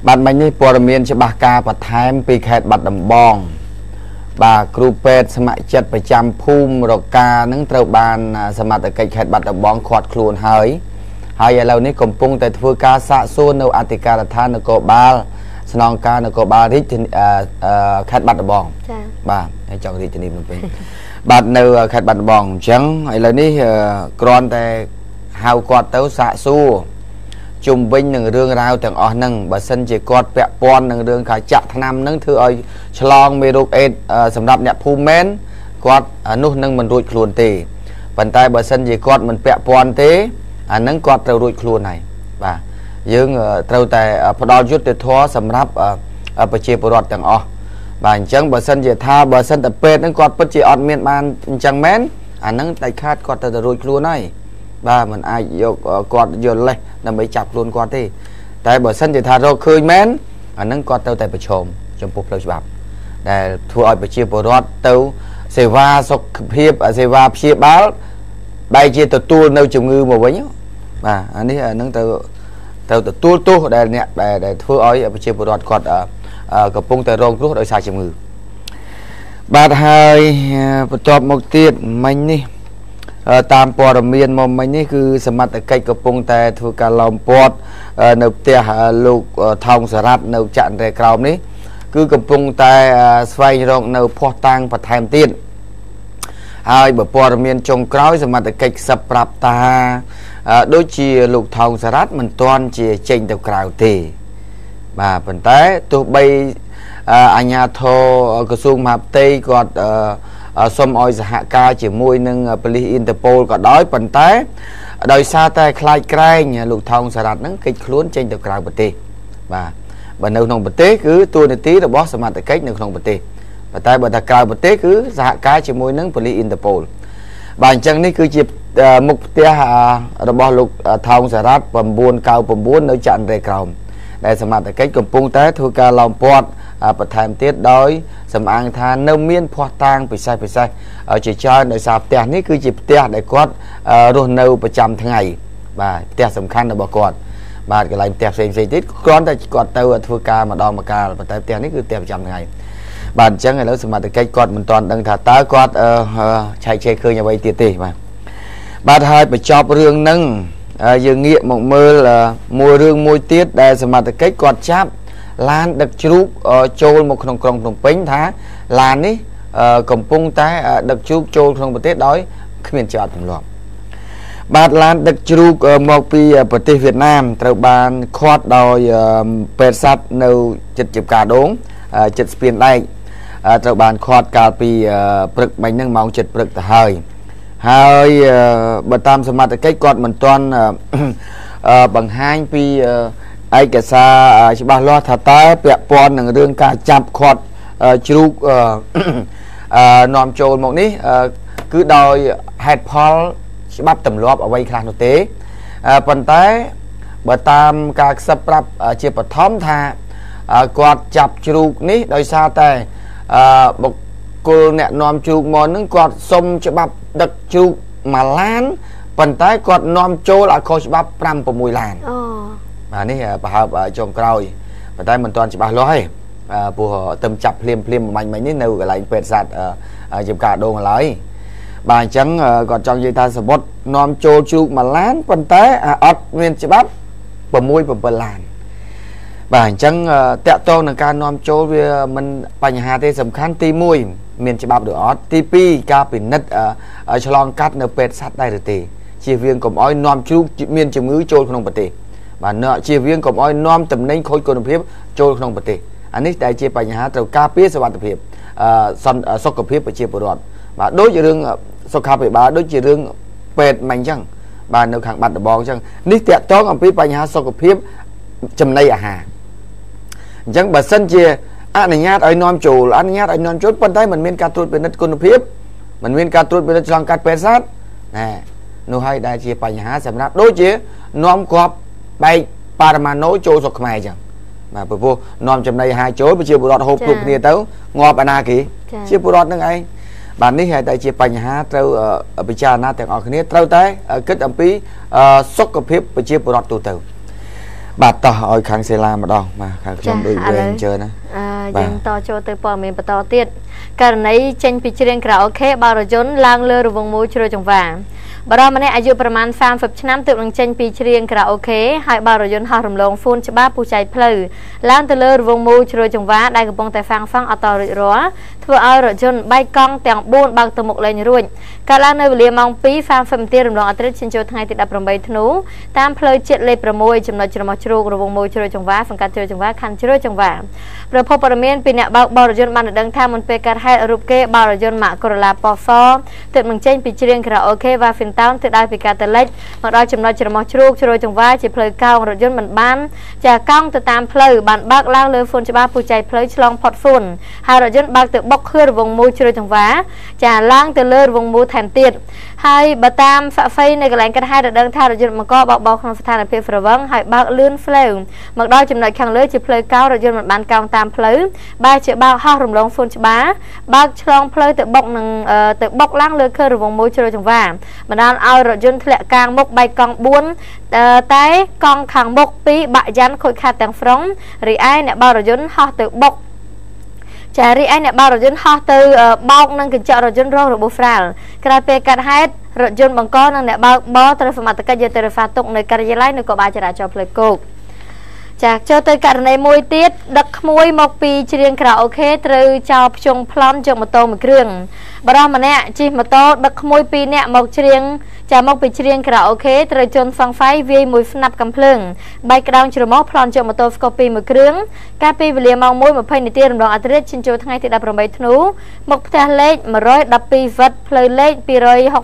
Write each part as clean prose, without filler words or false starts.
bạn mình điព័ត៌មានច្បាស់ការបន្ថែមពីខេត្តបាត់ដំបងបាទគ្រូពេទ្យស្ម័គ្រចិត្តប្រចាំភូមិរកានឹងត្រូវបានសមត្ថកិច្ចខេត្តបាត់ដំបងឃាត់ខ្លួនហើយឥឡូវនេះកំពុងតែធ្វើការសាកសួរនៅអធិការដ្ឋាននគរបាលស្នងការនគរបាលរាជខេត្តបាត់ដំបងចា៎បាទហើយចង់រាជធានីភ្នំពេញបាទនៅខេត្តបាត់ដំបងអញ្ចឹងឥឡូវនេះគ្រាន់តែហៅគាត់ទៅសាកសួរជុំវិញនឹងរឿងរ៉ាវទាំងអស់ហ្នឹងបើសិនជាគាត់ពាក់ព័ន្ធនឹងរឿងការចាក់ថ្នាំហ្នឹងធ្វើឲ្យឆ្លងមេរោគអេដសម្រាប់អ្នកភូមិមែនគាត់នោះនឹងមិនរួចខ្លួនទេប៉ុន្តែបើសិនជាគាត់មិនពាក់ព័ន្ធទេអាហ្នឹងគាត់ត្រូវរួចខ្លួនហើយបាទយើងត្រូវតែផ្ដល់យុត្តិធម៌សម្រាប់ប្រជាពលរដ្ឋទាំងអស់បាទអញ្ចឹងបើសិនជាថាបើសិនតែពេទ្យហ្នឹងគាត់ពិតជាអត់មានបានអញ្ចឹងមែនអាហ្នឹងតែខាតគាត់ទៅរួចខ្លួនហើយបាទมันអាចយកគាត់យកលេសដើម្បីចាប់ខ្លួនគាត់ទេតែបើសិនជាថារកឃើញមែនអាហ្នឹងគាត់ទៅតែប្រឈមចំពោះផ្លូវច្បាប់ដែលធ្វើឲ្យប្រជាពលរដ្ឋទៅសេវាសុខភាពសេវាព្យាបាលបែរជាទទួលនៅជំងឺមកវិញបាទអានេះហ្នឹងទៅទទួលទោសដែលអ្នកដែលធ្វើឲ្យប្រជាពលរដ្ឋគាត់កំពុងតែរងគ្រោះដោយសារជំងឺបាទហើយបន្ទាប់មកទៀតមិញនេះតាមព័ត៌មានមកមិញនេះគឺសមត្ថកិច្ចកំពុងតែធ្វើការឡោមព័ទ្ធនៅផ្ទះលោកថោងសារ៉ាត់នៅចាក់រែក្រោមនេះគឺកំពុងតែស្វែងរកនៅភ័ស្តុតាងបន្ថែមទៀតហើយបើព័ត៌មានចុងក្រោយសមត្ថកិច្ចខ្សឹបប្រាប់ថាដូចជាលោកថោងសារ៉ាត់មិនទាន់ជាចេញទៅក្រៅទេបាទប៉ុន្តែទោះបីអាជ្ញាធរក្រសួងមហាផ្ទៃគាត់សូមឲ្យសហការជាមួយនឹងប៉ូលីសអ៊ីនតឺប៉ូលក៏ដោយប៉ុន្តែដោយសារតែខ្លាចក្រែងលោកថោងសារ៉ាត់ហ្នឹងគេចខ្លួនចេញទៅក្រៅប្រទេសបាទបើនៅក្នុងប្រទេសគឺតួនាទីរបស់សមត្ថកិច្ចនៅក្នុងប្រទេសប៉ុន្តែបើថាក្រៅប្រទេសគឺសហការជាមួយនឹងប៉ូលីសអ៊ីនតឺប៉ូលបាទអញ្ចឹងនេះគឺជាមុខផ្ទះរបស់លោកថោងសារ៉ាត់999នៅចន្ទរែក្រោមដែលសមត្ថកិច្ចកំពុងតែធ្វើការឡោមព័ទ្ធបន្ថែមទៀតដោយសម្អាងថានៅមានភ័ស្តុតាងពិសេសជាច្រើនដោយសារផ្ទះនេះគឺជាផ្ទះដែលគាត់រស់នៅប្រចាំថ្ងៃបាទផ្ទះសំខាន់របស់គាត់បាទកន្លែងផ្ទះផ្សេងទៀតគ្រាន់តែគាត់ទៅធ្វើការម្ដងម្កាលប៉ុន្តែផ្ទះនេះគឺផ្ទះប្រចាំថ្ងៃបាទអញ្ចឹងឥឡូវសមត្ថកិច្ចគាត់មិនទាន់ដឹងថាតើគាត់ឆែកឆេរឃើញអ្វីទៀតទេបាទហើយបញ្ចប់រឿងហ្នឹងយើងងាកមកមើលមួយរឿងមួយទៀតដែលសមត្ថកិច្ចគាត់ចាប់ឡានដឹកជ្រូកចូលមកក្នុងក្រុងភ្នំពេញថាឡាននេះកំពុងតែដឹកជ្រូកចូលក្នុងប្រទេសដោយគ្មានច្បាប់ទម្លាប់បាទឡានដឹកជ្រូកមកពីប្រទេសវៀតណាមត្រូវបានឃាត់ដោយពេទ្យសត្វនៅជិតជាផ្កាដូងជិតស្ពានដែកត្រូវបានឃាត់កាលពីព្រឹកមិញហ្នឹងម៉ោង 7 ព្រឹកទៅហើយបើតាមសមត្ថកិច្ចគាត់មិនទាន់បង្ហាញពីឯកសារច្បាស់លាស់ថាតើពាក់ព័ន្ធនឹងរឿងការចាប់ឃាត់ជ្រូកនាំចូលមកនេះគឺដោយហេតុផលច្បាប់ទម្លាប់អ្វីខ្លះនោះទេប៉ុន្តែបើតាមការខ្សឹបប្រាប់ជាបឋមថាគាត់ចាប់ជ្រូកនេះដោយសារតែបុគ្គលអ្នកនាំជ្រូកមកនឹងគាត់សុំច្បាប់ដឹកជ្រូកមួយឡានប៉ុន្តែគាត់នាំចូលឲ្យខុសច្បាប់ 5-6 ឡានបាទនេះប្រហែលចុងក្រោយប៉ុន្តែមិនទាន់ច្បាស់លាស់ទេព្រោះទៅចាប់ភ្លាមមិញនេះនៅកន្លែងពេទ្យសត្វជាផ្កាដូងឡើយបាទអញ្ចឹងគាត់ចង់និយាយថាសមុទ្រនាំចូលជ្រូកមួយឡានប៉ុន្តែអត់មានច្បាប់ 6-7 ឡានបាទអញ្ចឹងតាក់ទងនឹងការនាំចូលវាមិនបញ្ហាទេសំខាន់ទី1មានច្បាប់ឬអត់ទី2ការពិនិត្យឆ្លងកាត់នៅពេទ្យសត្វដែរឬទេជៀសវាងកុំឲ្យនាំជ្រូកមានជំងឺចូលក្នុងប្រទេសបាទជៀសវាងកុំឲ្យនាំតំណែងខូចគុណភាពចូលក្នុងប្រទេសអានេះតែជាបញ្ហាត្រូវការពារសុខភាពសុខភាពប្រជាពលរដ្ឋបាទដូចរឿងសុខាភិបាលដូចជារឿងពេទ្យមិនអញ្ចឹងបាទនៅខាងបាត់ដំបងអញ្ចឹងនេះតាក់ទងអំពីបញ្ហាសុខភាពចំណីអាហារអញ្ចឹងបើសិនជាអនុញ្ញាតឲ្យនាំចូលប៉ុន្តែมันមានការត្រួតពិនិត្យគុណភាពมันមានការត្រួតពិនិត្យឆ្លងកាត់ពេទ្យសត្វនោះហើយដែលជាបញ្ហាសម្រាប់ដូចជានាំគ្រាប់បែកប៉ារ៉ាម៉ាណូចូលស្រុកខ្មែរអញ្ចឹងបាទព្រោះនាំចំណីអាហារចូលប្រជាពលរដ្ឋហូបគ្រប់គ្នាទៅងាប់អាណាគេជាពលរដ្ឋនឹងឯងបាទនេះហើយតែជាបញ្ហាត្រូវពិចារណាទាំងអស់គ្នាត្រូវតែគិតអំពីសុខភាពប្រជាពលរដ្ឋទូទៅ បាទតោះឲ្យខាងសេឡាម្ដងបាទខាងខ្ញុំដូចវែងជើណាយើងតចូលទៅព័ត៌មានបន្តទៀតករណីចេញពីច្រៀងក្រៅអូខេបរយន្តឡើងលើរង្វង់មូលជ្រោយចង្វាបរិម្នាក់អាយុប្រមាណ30ឆ្នាំទើបនឹងចេញពីច្រៀងក្រៅអូខេហើយបរយន្តហោះរំលងហ្វូនច្បារពុះចៃផ្លូវឡើងទៅលើរង្វង់មូលជ្រោយចង្វាដែលកំពុងតែហ្វាំងអត់តរួចរាល់ធ្វើឲ្យរថយន្តបែកកង់ទាំង4បើកទៅមុខលេងរួចកាលឡើងនៅវេលាម៉ោង 2:30 នាទីរំលងអត្រិតឈានចូលថ្ងៃទី18ធ្នូតាមផ្លូវជាតិលេខ6ចំណុចច្រមុះជ្រូករង្វង់មូលជ្រោយចង្វាសង្កាត់ជ្រោយចង្វាខណ្ឌជ្រោយចង្វាប្រភពព័ត៌មានពីអ្នកបើកបរយន្តបានដឹងថាមុនពេលកើតហេតុរូបគេបរយន្តម៉ាកកូរ៉ូឡាប៉ូសទើបនឹងចេញពីច្រៀងក្រៅអូខេវ៉ាហ្វីនតោនទៅដល់ពីកាតាលិចមកដល់ចំណុចច្រមុះជ្រូកជ្រោយចង្វាជាផ្លូវកោងរថយន្តមិនបានចាកង់ទៅតាមផ្លូវបានបើកឡើងលើហ្វូនច្បារពុះចៃផ្លូវឆ្លងផុតហ្វូនហើយរថយន្តបើកទៅបុកខឿរង្វង់មូលជ្រោយចង្វាចាឡើងទៅលើរង្វង់មូលថែមទៀតហើយបើតាមហ្វាក់ហ្វៃនៅកន្លែងកាត់ហេតុដឹងថារថយន្តបង្កបោកបោក្នុងស្ថានភាពស្រវឹងហើយបើកលឿនផ្លូវមកដល់ចំណុចខាងលើជាផ្លូវកោងរថយន្តមិនបានកោងតាមផ្លូវបែរជាបើកហោះរំលងហ្វូនច្បារបើកឆ្លងផ្លូវទៅបុកនឹងទៅបុកឡើងលើខឿរង្វង់មូលជ្រោយចង្វាបណ្ដាលឲ្យរថយន្តធ្លាក់កាងមុខបែកកង់4តែកង់ខាងមុខ2បាក់យ៉ាន់ខូចខាតទាំងស្រុងរីឯអ្នកបើរថយន្តហោះទៅបុកចារីឯអ្នកបើរថយន្តហោះទៅបោកនឹងកញ្ចក់រថយន្តរងរបួសស្រាលក្រោយពេលកាត់ហេតុរថយន្តបង្កនិងអ្នកបើកបរត្រូវសមត្ថកិច្ចយកទៅរំទុកនៅការិយាល័យនគរបាលចរាចរណ៍ផ្លូវគោកចាចូលទៅករណីមួយទៀតដឹកក្មួយមកពីច្រៀងក្រៅអូខេត្រូវចោលភ្ជង់ប្លន់យកម៉ូតូមួយគ្រឿងបរិម្នាក់ជិះម៉ូតូដឹកក្មួយ2នាក់មកច្រៀងចាមកពីច្រៀងក្រៅអូខេត្រូវជន់សង្ហ្វៃវាយមួយស្នាប់កំភ្លើងបែកក្តោងច្រមុះប្លន់យកម៉ូតូស្កូពីមួយគ្រឿងកាលពីវេលាម៉ោង 1:20 នាទីរំលងអត្រិតឈានចូលថ្ងៃទី18ធ្នូមកផ្ទះលេខ112វត្តផ្លូវលេខ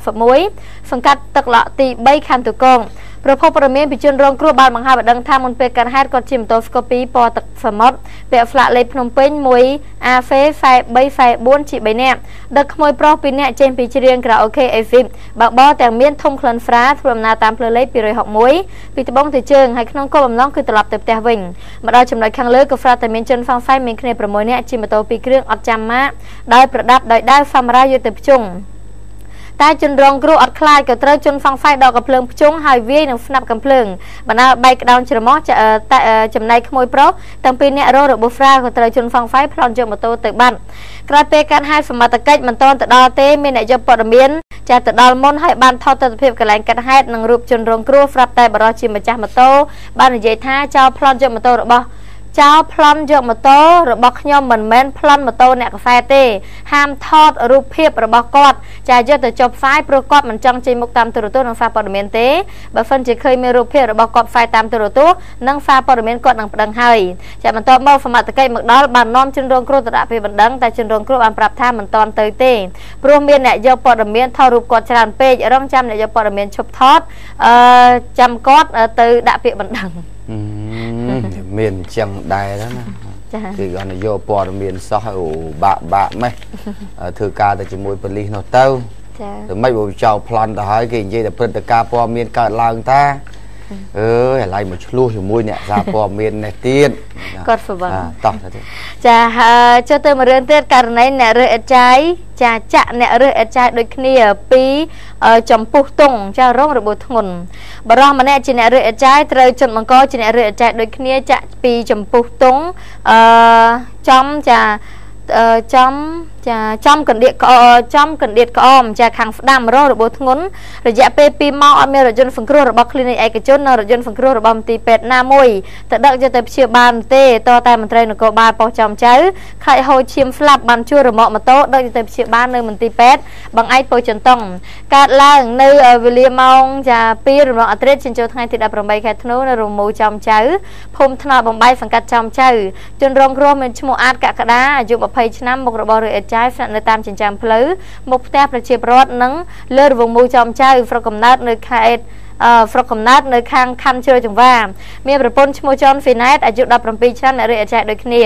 261សង្កាត់ទឹកឡក់ទី3ខណ្ឌទូកងប្រភពព័ត៌មានពីជនរងគ្រោះបានបង្ហាញឲ្យដឹងថាមុនពេលកើតហេតុគាត់ជិះម៉ូតូស្កូពីពណ៌ទឹកសមុទ្រពាក់ផ្លាកលេខភ្នំពេញ1 AF 4344ជា3នាក់ដឹកក្មួយប្រុស2នាក់ចេញពីច្រៀងក្រៅអូខេអេហ្វីបបើកបរទាំងមានធំក្លិនហ្វ្រាធ្វើដំណើរតាមផ្លូវលេខ261ពីត្បូងទៅជើងហើយក្នុងគោលបំណងគឺត្រឡប់ទៅផ្ទះវិញមកដល់ចំណុចខាងលើក៏ហ្វ្រាតែមានជនហ្វាំងហ្វៃមានគ្នា6នាក់ជិះម៉ូតូ2គ្រឿងអត់ចាំម៉ាកដោយប្រដាប់ដោយដាវហ្វាំរ៉ាយកទៅភ្ជង់តែជនរងគ្រោះអត់ខ្លាចក៏ត្រូវជនហ្វាំងហ្វៃដកកំភ្លើងភ្ជង់ហើយវាយនឹងស្នាប់កំភ្លើងបណ្ដាលបែកក្តោងច្រមុះចំណែកក្មួយប្រុសទាំងពីរអ្នករងរបួសស្រាលក៏ត្រូវជនហ្វាំងហ្វៃប្លន់យកម៉ូតូទៅបាត់ក្រោយពេលកាត់ហេតុសមត្ថកិច្ចមិនទាន់ទៅដល់ទេមានអ្នកយកព័ត៌មានចាទៅដល់មុនហើយបានថតទស្សនភាពកន្លែងកាត់ហេតុនិងរូបជនរងគ្រោះស្រាប់តែបរិសុទ្ធជាម្ចាស់ម៉ូតូបាននិយាយថាចោលប្លន់យកម៉ូតូរបស់ចោលប្លន់យកម៉ូតូរបស់ខ្ញុំមិនមែនប្លន់ម៉ូតូអ្នកកាហ្វេទេហាមថតរូបភាពរបស់គាត់ចាយកទៅចុះផ្សាយព្រោះគាត់មិនចង់ចេញមុខតាមទូរទស្សន៍និងសារព័ត៌មានទេបើហ្វិនជាឃើញមានរូបភាពរបស់គាត់ផ្សាយតាមទូរទស្សន៍និងសារព័ត៌មានគាត់នឹងប្តឹងហើយចាបន្ទាប់មកសមត្ថកិច្ចមកដល់បាននាំជនរងគ្រោះទៅដាក់ពេលបណ្ដឹងតែជនរងគ្រោះបានប្រាប់ថាមិនទាន់ទៅទេព្រោះមានអ្នកយកព័ត៌មានថតរូបគាត់ច្រើនពេករងចាំអ្នកយកព័ត៌មានឈប់ថតចាំគាត់ទៅដាក់ពាក្យបណ្ដឹងមានអញ្ចឹងដែរណាគឺគាត់នយោព័ត៌មានសោះអូបាក់ម៉េះធ្វើការទៅជាមួយប៉ូលីសនោះទៅតែមិនបើចោលប្លន់ទៅហើយគេនិយាយតែព្រឹត្តិការណ៍ព័ត៌មានកើតឡើងតាអើយឥឡូវមកឆ្លោះជាមួយអ្នកសារព័ត៌មាននេះទៀតគាត់ស្វឹងតោះទៅចាចូលទៅមួយរឿងទៀតករណីអ្នករើសអេតចាយចាក់អ្នករើសអេតចាយដូចគ្នាពីចំពុះតុងចារងរបួសធ្ងន់បរិសម្នាក់ជាអ្នករើសអេតចាយត្រូវជន់បង្កជាអ្នករើសអេតចាយដូចគ្នាចាក់ពីចំពុះតុងចំកណ្ដៀតក្អមចាខាងស្ដាំរងរបួសធ្ងន់រយៈពេល2ម៉ោងអត់មានរថយន្តសង្គ្រោះរបស់ Clinic ឯកជននិងរថយន្តសង្គ្រោះរបស់មន្ទីរពេទ្យណាមួយទៅដឹកយកទៅព្យាបាលទេតតែមន្ត្រីនគរបាលប៉ុស្តិ៍ចំចៅខ្លាចហូរឈាមស្លាប់បានជួលរមាក់ម៉ូតូដឹកយកទៅព្យាបាលនៅមន្ទីរពេទ្យបង្អែកពោធិ៍ចិនតុងកើតឡើងនៅវេលាម៉ោង2រំលងអត្រិតចូលថ្ងៃទី18ខែធ្នូនៅរមូលចំចៅភូមិថ្នល់បំបីសង្កាត់ចំចៅជនរងគ្រោះមានឈ្មោះអាតកក្កដាអាយុ20ឆ្នាំមុខរបររើអេតចាយស្នាក់នៅតាមចិញ្ចើមផ្លូវមុខផ្ទះប្រជាពលរដ្ឋនិងលើរង្វង់មូលចំចៅស្រុកកំណើតនៅខេត្តស្រុកកំណើតនៅខាងខណ្ឌជ្រោយចង្វាមានប្រពន្ធឈ្មោះចនហ្វីណែតអាយុ17ឆ្នាំអ្នករើអេតចាយដូចគ្នា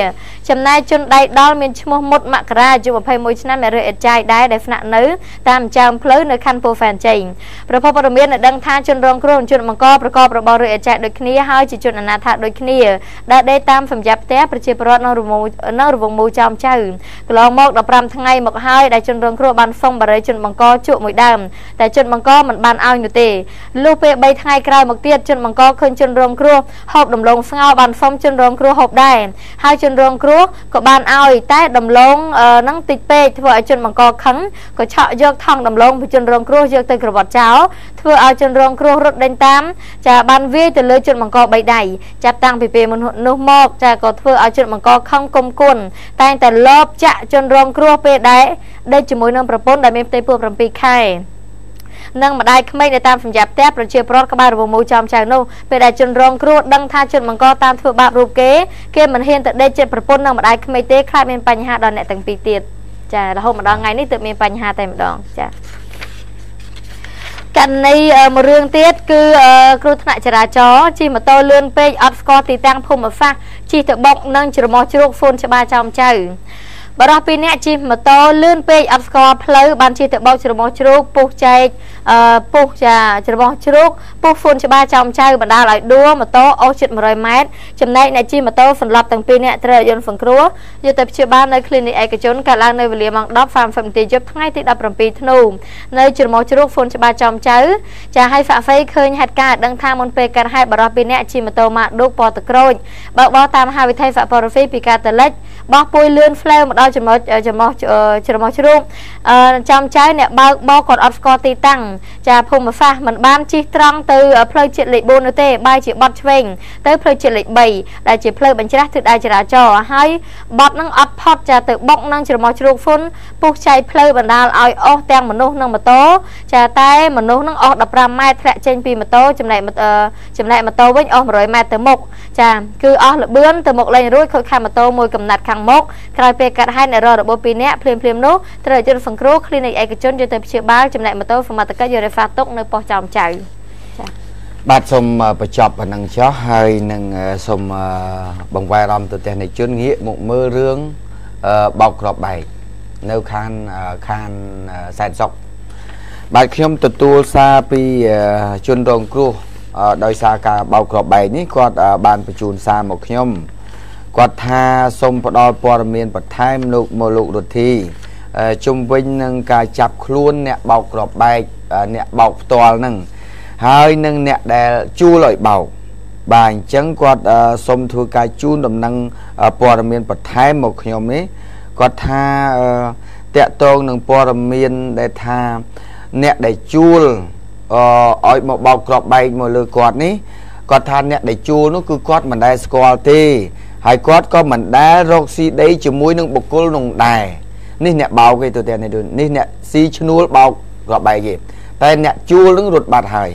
ចំណែកជនដៃដល់មានឈ្មោះមុតមករាអាយុ21ឆ្នាំអ្នករើអេតចាយដែរដែលស្នាក់នៅតាមចិញ្ចើមផ្លូវនៅខណ្ឌពោធិ៍សែនជ័យប្រភពព័ត៌មានដឹងថាជនរងគ្រោះជនបង្កប្រកបរបររើអេតចាយដូចគ្នាហើយជាជនអនាថាដូចគ្នាដែលដេកតាមសម្រាប់ផ្ទះប្រជាពលរដ្ឋនៅរង្វង់មូលចំចៅកន្លងមក15ថ្ងៃមកហើយដែលជនរងគ្រោះបានសុំបរិយាជនបង្កជក់មួយដើមតែជនបង្កមិនបានឲ្យនោះទេលុះ ពេល3ថ្ងៃក្រោយមកទៀតជនបង្កឃើញជនរងគ្រោះហូបដំឡូងស្ងោរបានសុំជនរងគ្រោះហូបដែរហើយជនរងគ្រោះក៏បានឲ្យតែដំឡូងនឹងតិចពេកធ្វើឲ្យជនបង្កខឹងក៏ឆក់យកថង់ដំឡូងពីជនរងគ្រោះយកទៅក្រវ៉ាត់ចោលធ្វើឲ្យជនរងគ្រោះរត់ដេញតាមចាបានវាយទៅលើជនបង្ក3ដៃចាប់តាំងពីពេលនោះមកចាក៏ធ្វើឲ្យជនបង្កខឹងគុំគុណតែងតែលបចាក់ជនរងគ្រោះពេលដែរដេកជាមួយនឹងប្រពន្ធដែលមានផ្ទៃពោះ7ខែនឹងម្ដាយក្មេងដែលតាមសម្រាប់ផ្ទះប្រជាប្រដ្ឋក្បាលរវមូចំចៅនោះពេលដែលជនរងគ្រោះដឹងថាជនបង្កតាមធ្វើបាបរូបគេមិនហ៊ានទៅដេកចិត្តប្រពន្ធនឹងម្ដាយក្មេងទេខ្លាចមានបញ្ហាដល់អ្នកទាំងពីរទៀតចារហូតមកដល់ថ្ងៃនេះទើបមានបញ្ហាតែម្ដងចាករណីមួយរឿងទៀតគឺគ្រោះថ្នាក់ចរាចរណ៍ជិះម៉ូតូលឿនពេកអត់ស្គាល់ទីតាំងភូមិសាស្ត្រជិះទៅបុកនឹងច្រមុះជ្រូកហ្វូនច្បារចំចៅបរិះពីអ្នកជិះម៉ូតូលឿនពេកអត់ស្គាល់ផ្លូវបានជិះទៅបោកច្រមុះជ្រូកពុះចែកពុះចាច្រមុះជ្រូកពុះហ្វូនច្បារចំចៅបណ្ដាលឲ្យដួលម៉ូតូអូសជិត100ម៉ែត្រចំណែកអ្នកជិះម៉ូតូសន្លប់ទាំងពីរអ្នកត្រូវយន្តសង្គ្រោះយកទៅព្យាបាលនៅគ្លីនិកឯកជនកាលឡើងនៅវេលាម៉ោង 10:30 នាទីយប់ថ្ងៃទី17ធ្នូនៅច្រមុះជ្រូកហ្វូនច្បារចំចៅចាឲ្យហ្វាក់ហ្វេឃើញហេតុការណ៍ដឹងថាមុនពេលកើតហេតុបរិះពីអ្នកជិះម៉ូតូម៉ាកឌុកពណ៌ទឹកក្រូចបើកបោះតាមមហាវិថីហ្វាក់ប៉ូរ៉ូហ្វីពីការតលិចបោះពួយលឿនផ្លែមកដល់ច្រមុះជ្រូកចំចៅអ្នកបើកបោកគាត់អត់ស្គាល់ទីតាំងចាភូមិសាស្ត្រមិនបានជិះត្រង់ទៅផ្លូវជាតិលេខ4នោះទេបែរជាបត់ឆ្វេងទៅផ្លូវជាតិលេខ3ដែលជាផ្លូវបញ្ច្រាស់ទិសដៅចរាចរណ៍ហើយបត់នឹងអត់ផុតចាទៅបុកនឹងច្រមុះជ្រូកហ្វុនពុះចែកផ្លូវបណ្ដាលឲ្យអស់ទាំងមនុស្សនិងម៉ូតូចាតែមនុស្សនឹងអស់15ម៉ែត្រធ្លាក់ចេញពីម៉ូតូចំណែកម៉ូតូវិញអស់100ម៉ែត្រទៅមុខចាគឺអស់លបឿនទៅមុខលេងរួចខូចខាតម៉ូតូមួយកំណាត់ខាងមុខក្រោយពេលកាត់ហេតុអ្នករករបប2នាក់ភ្លាមនោះត្រូវជិះសង្គ្រោះគ្លីនិកឯកជនយកទៅព្យាបាលចំណែកម៉ូតូសមត្ថកិច្ចយករ៉េហ្វាទុកនៅប៉ុស្តិ៍ចំចៅចាបាទសូមបញ្ចប់ប៉ុណ្ណឹងចុះហើយនឹងសូមបង្វែរអារម្មណ៍ទៅទស្សនិកជនងាកមកមើលរឿងបោកក្របបែកនៅខាងសែនសុកបាទខ្ញុំទទួលសារពីជនរងគ្រោះដោយសារការបោកក្របបែកនេះគាត់បានបញ្ជូនសារមកខ្ញុំគាត់ថាសូមផ្ដល់ព័ត៌មានបន្ថែមលោករដ្ឋាជុំវិញនឹងការចាប់ខ្លួនអ្នកបោកក្របបែកអ្នកបោកផ្ទាល់ហ្នឹងហើយនឹងអ្នកដែលជួលឲ្យបោកបាទអញ្ចឹងគាត់សូមធ្វើការជូនដំណឹងព័ត៌មានបន្ថែមមកខ្ញុំនេះគាត់ថាតាក់ទងនឹងព័ត៌មានដែលថាអ្នកដែលជួលឲ្យមកបោកក្របបែកមកលើគាត់នេះគាត់ថាអ្នកដែលជួលនោះគឺគាត់មិនដែលស្គាល់ទេហើយគាត់ក៏មិនដែលរកស៊ីដីជាមួយនឹងបុគ្គលនោះដែរនេះអ្នកបោកគេទៅទៀតនេះអ្នកស៊ីឈ្នួលបោកក្របបែកគេតែអ្នកជួលនឹងរត់បាត់ហើយ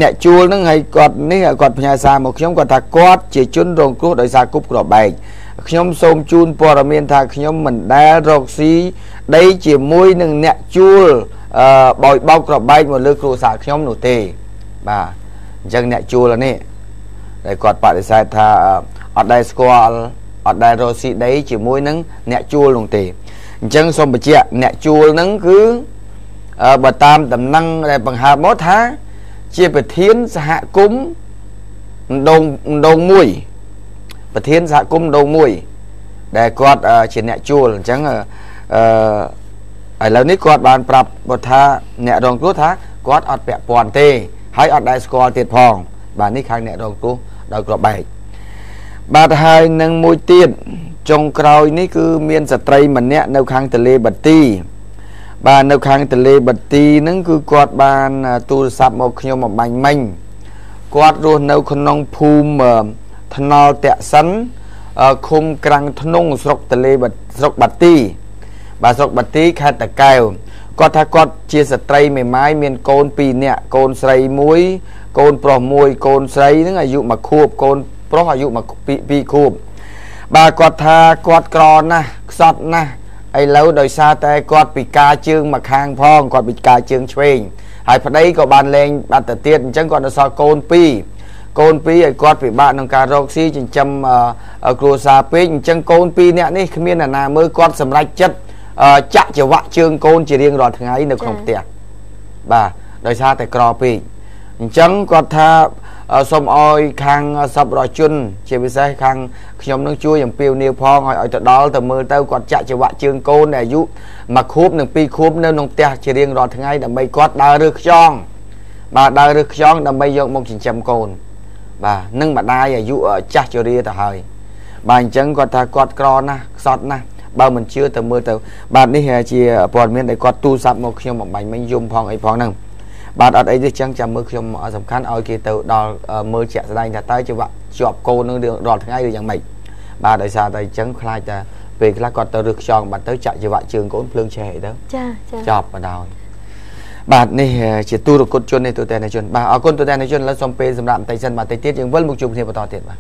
អ្នកជួលនឹងហើយគាត់នេះគាត់ផ្ញើសារមកខ្ញុំគាត់ថាគាត់ជាជនរងគ្រោះដោយសារគប់ក្របបែកខ្ញុំសូមជូនព័ត៌មានថាខ្ញុំមិនដែលរកស៊ីដីជាមួយនឹងអ្នកជួលបោកក្របបែកមកលើគ្រួសារខ្ញុំនោះទេបាទអញ្ចឹងអ្នកជួលនេះដែលគាត់បដិសេធថាអត់ដែលស្គាល់អត់ដែលរកស៊ីដីជាមួយនឹងអ្នកជួលនោះទេអញ្ចឹងសូមបញ្ជាក់អ្នកជួលហ្នឹងគឺបើតាមដំណឹងដែលបង្ហើបមកថាជាប្រធានសហគមន៍ដងមួយប្រធានសហគមន៍ដងមួយដែលគាត់ជាអ្នកជួលអញ្ចឹងឥឡូវនេះគាត់បានប្រាប់គាត់ថាអ្នករងគ្រោះថាគាត់អត់ពាក់ព័ន្ធទេហើយអត់ដែលស្គាល់ទៀតផងបាទនេះខាងអ្នករងគ្រោះដោយក្របបែកបាទហើយនឹងមួយទៀតចុងក្រោយនេះគឺមានស្ត្រីម្នាក់នៅខាងទន្លេបាទីបាទនៅខាងទន្លេបាទីហ្នឹងគឺគាត់បានទូរស័ព្ទមកខ្ញុំអំបញ្ញមិញគាត់រស់នៅក្នុងភូមិថ្នល់តាក់សិនឃុំក្រាំងធ្នង់ស្រុកទន្លេស្រុកបាទីបាទស្រុកបាទីខេត្តតាកែវគាត់ថាគាត់ជាស្ត្រីមេម៉ាយមានកូន2នាក់កូនស្រី1កូនប្រុស1កូនស្រីហ្នឹងអាយុ1ខួបកូនប្រុសអាយុ2ខួបបាទគាត់ថាគាត់ក្រណាស់ខ្សត់ណាស់ឥឡូវដោយសារតែគាត់ពិការជើងមួយខាងផងគាត់ពិការជើងឆ្វេងហើយប្តីក៏បានលែងបាត់ទៅទៀតអញ្ចឹងគាត់នៅសល់កូន2ឲ្យគាត់ពិបាកក្នុងការរកស៊ីចិញ្ចឹមគ្រួសារពេកអញ្ចឹងកូន2នាក់នេះគ្មានអ្នកណាមើលគាត់សម្រេចចិត្តចាក់ចង្វាក់ជើងកូនជារៀងរាល់ថ្ងៃនៅក្នុងផ្ទះបាទដោយសារតែក្រពេកអញ្ចឹងគាត់ថាសូមឲ្យខាងសប្បុរសជនជាពិសេសខាងខ្ញុំនឹងជួយអំពាវនាវផងឲ្យទៅដល់ទៅមើលទៅគាត់ចាក់ចង្វាក់ជើងកូនដែលអាយុ1ខួបនិង2ខួបនៅក្នុងផ្ទះជារៀងរាល់ថ្ងៃដើម្បីគាត់ដើររើខ្យង bà đời được chọn đầm bay dụng một chỉ chấm cồn bà nâng bà đai ở dụ ở chặt cho đi ta hơi bà chẳng còn ta quạt cron na sọt na bao mình chưa từ mưa từ bà đi hè chỉ bọn miền để quạt tu sắp một khi một bánh mình dùng phong ấy phong nâng bà ở đây thì chẳng chăm mưa khi mà sầm khăn oi kia từ đò mưa chạy ra đây là tới cho bạn chọp cô nó được đọt ngay được dạng mình bà đời xa đây chẳng khai ta về cái lá quạt từ được chọn bà tới chạy cho bạn trường cũng lương trẻ đó chọp vào đầu bà này chỉ tu được cột chôn này tụi này chôn bà ở côn tụi này chôn là xong pe sầm đạm tay chân bà tay tiết nhưng vẫn một chục thì bà to tiền mà